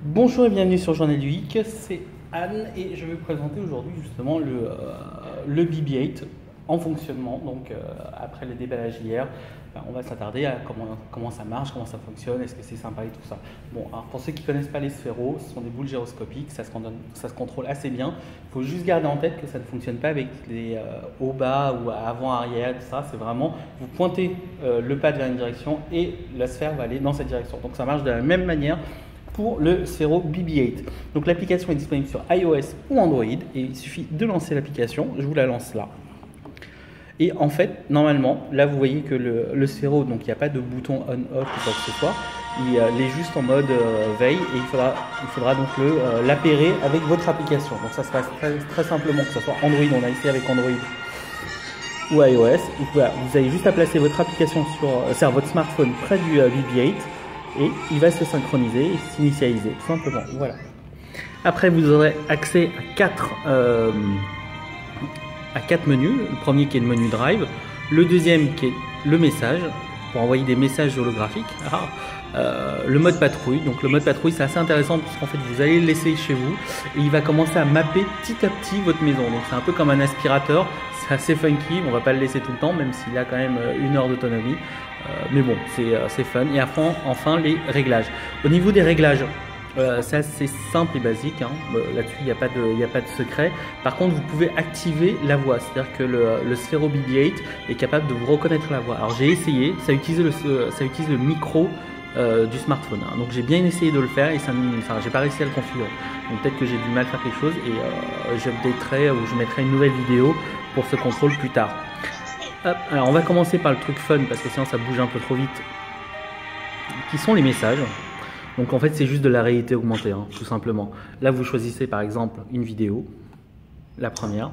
Bonjour et bienvenue sur Journée du Geek, c'est Anne et je vais vous présenter aujourd'hui justement le BB-8 en fonctionnement. Donc après le déballage hier, on va s'attarder à comment ça marche, comment ça fonctionne, est-ce que c'est sympa et tout ça. Bon, alors pour ceux qui ne connaissent pas les sphéros, ce sont des boules gyroscopiques, ça se contrôle assez bien. Il faut juste garder en tête que ça ne fonctionne pas avec les haut bas ou avant-arrière, tout ça. C'est vraiment, vous pointez le pad vers une direction et la sphère va aller dans cette direction. Donc ça marche de la même manière pour le Sphero BB-8. Donc l'application est disponible sur iOS ou Android et il suffit de lancer l'application. Je vous la lance là. Et en fait, normalement, là vous voyez que le Sphero, donc il n'y a pas de bouton on-off ou quoi que ce soit. Il est juste en mode veille et il faudra donc l'appairer avec votre application. Donc ça se passe très simplement, que ce soit Android, on a essayé avec Android ou iOS. Et voilà, vous avez juste à placer votre application sur votre smartphone près du BB-8. Et il va se synchroniser et s'initialiser, tout simplement. Voilà. Après, vous aurez accès à quatre menus. Le premier qui est le menu Drive, le deuxième qui est le message, pour envoyer des messages holographiques. Le mode patrouille. Donc le mode patrouille, c'est assez intéressant puisqu'en fait, vous allez le laisser chez vous et il va commencer à mapper petit à petit votre maison. Donc c'est un peu comme un aspirateur. C'est assez funky. On va pas le laisser tout le temps, même s'il a quand même 1 heure d'autonomie. Mais bon, c'est fun. Et enfin, les réglages. Au niveau des réglages, c'est assez simple et basique. Hein. Là-dessus, il n'y a pas de secret. Par contre, vous pouvez activer la voix. C'est-à-dire que le Sphero BB-8 est capable de vous reconnaître la voix. Alors, j'ai essayé. Ça utilise le micro du smartphone. Hein. Donc, j'ai bien essayé de le faire et j'ai pas réussi à le configurer. Donc, peut-être que j'ai du mal à faire quelque chose et j'updaterai ou je mettrai une nouvelle vidéo pour ce contrôle plus tard. Hop, alors on va commencer par le truc fun parce que sinon ça bouge un peu trop vite. Qui sont les messages. Donc en fait c'est juste de la réalité augmentée, hein, tout simplement. Là vous choisissez par exemple une vidéo, la première,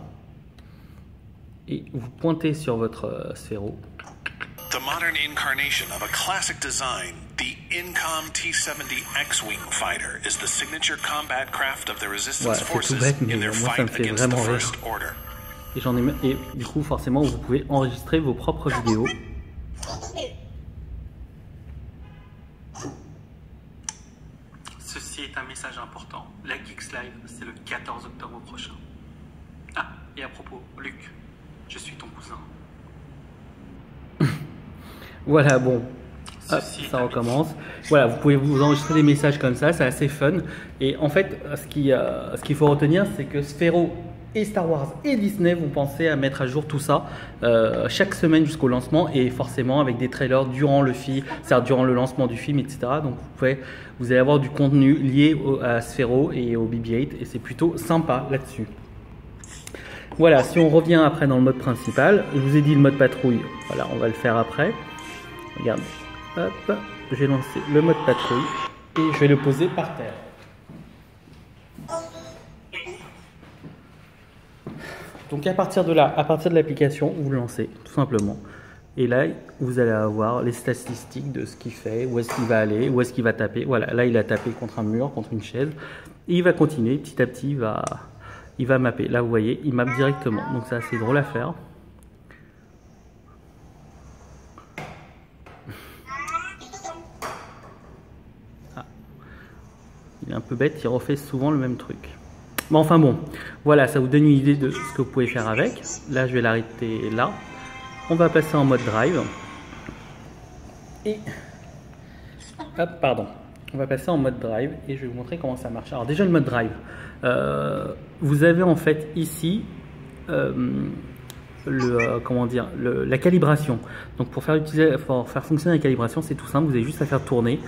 et vous pointez sur votre Sphero. The modern incarnation of a classic design, the Incom T-70 X-Wing fighter is the signature combat craft of the Resistance Forces in their fight against the First Order. Et du coup, forcément, vous pouvez enregistrer vos propres vidéos. Ceci est un message important. La Geeks Live, c'est le 14 octobre prochain. Ah, et à propos, Luc, je suis ton cousin. Voilà, bon. Hop, ça recommence. Voilà, vous pouvez vous enregistrer des messages comme ça, c'est assez fun. Et en fait, ce qu'il faut retenir, c'est que Sphero et Star Wars et Disney vont penser à mettre à jour tout ça chaque semaine jusqu'au lancement et forcément avec des trailers durant le lancement du film, etc. Donc vous allez avoir du contenu lié à Sphero et au BB-8 et c'est plutôt sympa là-dessus. Voilà, si on revient après dans le mode principal, je vous ai dit le mode patrouille, voilà, on va le faire après. Regarde, hop, j'ai lancé le mode patrouille et je vais le poser par terre. Donc à partir de l'application, vous le lancez tout simplement. Et là, vous allez avoir les statistiques de ce qu'il fait, où est-ce qu'il va aller, où est-ce qu'il va taper. Voilà, là il a tapé contre un mur, contre une chaise. Et il va continuer, petit à petit, il va mapper. Là vous voyez, il mappe directement. Donc c'est assez drôle à faire. Ah. Il est un peu bête, il refait souvent le même truc. Mais enfin bon, voilà, ça vous donne une idée de ce que vous pouvez faire avec. Là, je vais l'arrêter là. On va passer en mode drive. Et hop, pardon. On va passer en mode drive et je vais vous montrer comment ça marche. Alors déjà le mode drive. Vous avez en fait ici la calibration. Donc pour faire fonctionner la calibration, c'est tout simple, vous avez juste à faire tourner.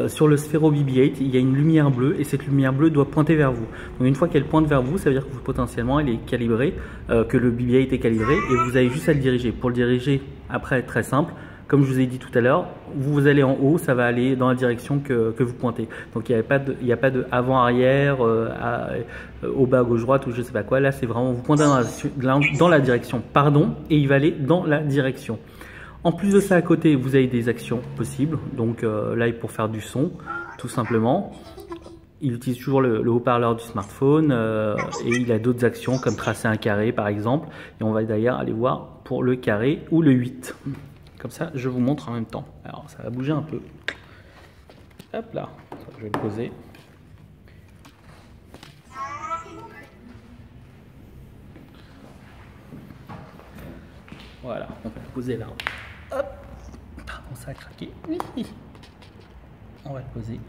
Sur le Sphero BB-8, il y a une lumière bleue et cette lumière bleue doit pointer vers vous. Donc une fois qu'elle pointe vers vous, ça veut dire que potentiellement elle est calibrée, que le BB-8 est calibré et vous avez juste à le diriger. Pour le diriger, après, très simple. Comme je vous ai dit tout à l'heure, vous allez en haut, ça va aller dans la direction que vous pointez. Donc il n'y a pas de avant-arrière, au bas, gauche-droite ou je sais pas quoi. Là, c'est vraiment, vous pointez dans la direction, et il va aller dans la direction. En plus de ça, à côté, vous avez des actions possibles. Donc là, pour faire du son, tout simplement. Il utilise toujours le haut-parleur du smartphone et il a d'autres actions comme tracer un carré par exemple. Et on va d'ailleurs aller voir pour le carré ou le 8. Comme ça, je vous montre en même temps. Alors, ça va bouger un peu. Hop là, je vais le poser. Voilà, on va le poser là. Hop. Pardon, ça a craqué. On va le poser.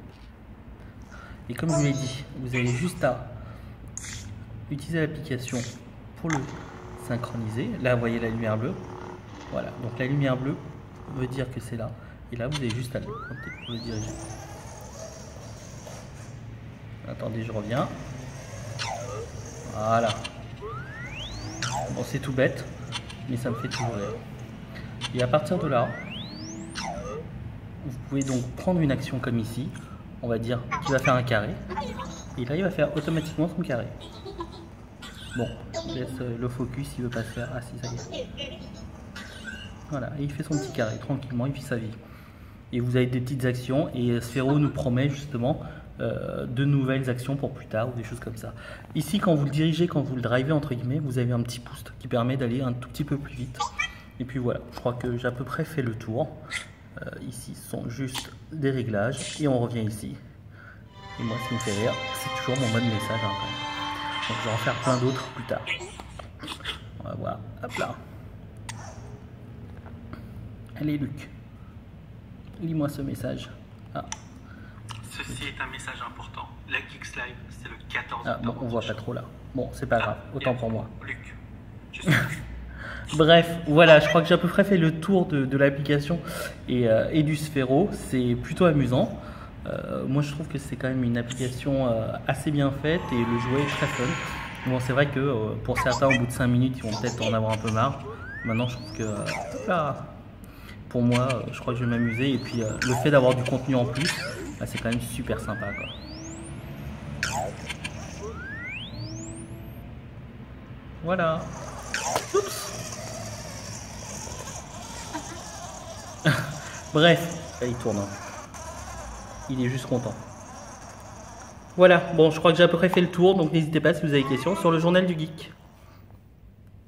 Et comme je vous l'ai dit, vous avez juste à utiliser l'application pour le synchroniser. Là, vous voyez la lumière bleue. Voilà, donc la lumière bleue veut dire que c'est là. Et là, vous avez juste à le pointer pour le diriger. Attendez, je reviens. Voilà. Bon, c'est tout bête, mais ça me fait toujours rire. Et à partir de là, vous pouvez donc prendre une action comme ici. On va dire qu'il va faire un carré. Et là, il va faire automatiquement son carré. Bon, je laisse le focus, il veut pas se faire. Ah si, ça y est. Voilà, et il fait son petit carré, tranquillement, il vit sa vie. Et vous avez des petites actions, et Sphero nous promet justement de nouvelles actions pour plus tard, ou des choses comme ça. Ici, quand vous le dirigez, quand vous le drivez, entre guillemets, vous avez un petit boost qui permet d'aller un tout petit peu plus vite. Et puis voilà, je crois que j'ai à peu près fait le tour. Ici, ce sont juste des réglages, et on revient ici. Et moi, ce qui me fait rire, c'est toujours mon mode message. Hein, donc, je vais en faire plein d'autres plus tard. On va voir, hop là. Allez, Luc, lis-moi ce message. Ah. Ceci est un message important. La Geeks Live, c'est le 14 octobre. Ah, bon, on voit pas trop là. Bon, c'est pas grave, autant pour moi. Luc, je suis Bref, voilà, je crois que j'ai à peu près fait le tour de l'application et du Sphero. C'est plutôt amusant. Moi, je trouve que c'est quand même une application assez bien faite et le jouet est très fun. Bon, c'est vrai que pour certains, au bout de 5 minutes, ils vont peut-être en avoir un peu marre. Maintenant, je trouve que pour moi, je crois que je vais m'amuser. Et puis, le fait d'avoir du contenu en plus, c'est quand même super sympa, quoi. Voilà. Oups. Bref, il tourne. Il est juste content. Voilà, bon, je crois que j'ai à peu près fait le tour, donc n'hésitez pas si vous avez des questions sur le journal du geek.